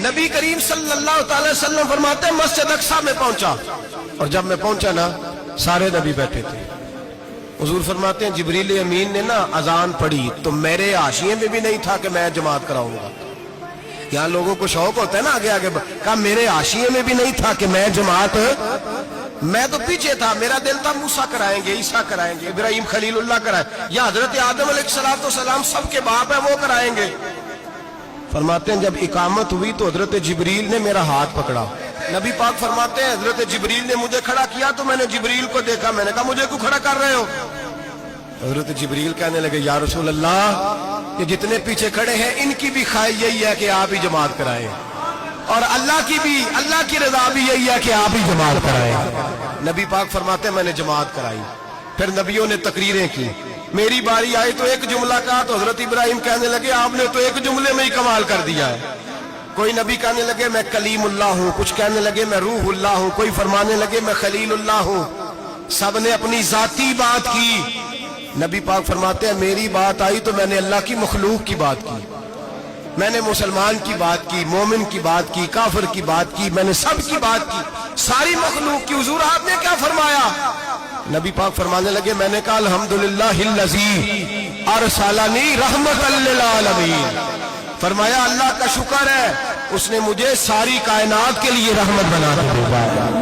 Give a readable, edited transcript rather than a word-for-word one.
نبی کریم صلی اللہ تعالی وسلم فرماتے ہیں مسجد اقصی میں پہنچا، اور جب میں پہنچا نا سارے نبی بیٹھے تھے۔ حضور فرماتے ہیں جبریل امین نے نا اذان پڑھی تو میرے حاشیے میں بھی نہیں تھا کہ میں جماعت کراؤں گا۔ یہاں لوگوں کو شوق ہوتا ہے نا آگے آگے، کہا میرے حاشیے میں بھی نہیں تھا کہ میں جماعت، میں تو پیچھے تھا، میرا دل تھا موسیٰ کرائیں گے، عیسیٰ کرائیں گے، ابراہیم خلیل اللہ کرائیں، یا حضرت آدم علیہ السلام سب کے باپ ہیں وہ کرائیں گے۔ فرماتے ہیں جب اقامت ہوئی تو حضرت جبریل نے میرا ہاتھ پکڑا۔ نبی پاک فرماتے ہیں حضرت جبریل نے مجھے کھڑا کیا تو میں نے جبریل کو دیکھا، میں نے کہا مجھے کیوں کھڑا کر رہے ہو؟ حضرت جبریل کہنے لگے یا رسول اللہ یہ جتنے پیچھے کھڑے ہیں ان کی بھی خواہش یہی ہے کہ آپ ہی جماعت کرائیں، اور اللہ کی رضا بھی یہی ہے کہ آپ ہی جماعت کرائیں۔ نبی پاک فرماتے ہیں میں نے جماعت کرائی، پھر نبیوں نے تقریریں کی، میری باری آئی تو ایک جملہ کہا تو حضرت ابراہیم کہنے لگے آپ نے تو ایک جملے میں ہی کمال کر دیا ہے۔ کوئی نبی کہنے لگے میں کلیم اللہ ہوں، کچھ کہنے لگے میں روح اللہ ہوں، کوئی فرمانے لگے میں خلیل اللہ ہوں، سب نے اپنی ذاتی بات کی۔ نبی پاک فرماتے ہیں میری بات آئی تو میں نے اللہ کی مخلوق کی بات کی، میں نے مسلمان کی بات کی، مومن کی بات کی، کافر کی بات کی، میں نے سب کی بات کی، ساری مخلوق کی۔ حضور آپ نے کیا فرمایا؟ نبی پاک فرمانے لگے میں نے کہا الحمدللہ الذی ارسلنی رحمۃ للعالمین، فرمایا اللہ کا شکر ہے اس نے مجھے ساری کائنات کے لیے رحمت بنا کے بھیجا۔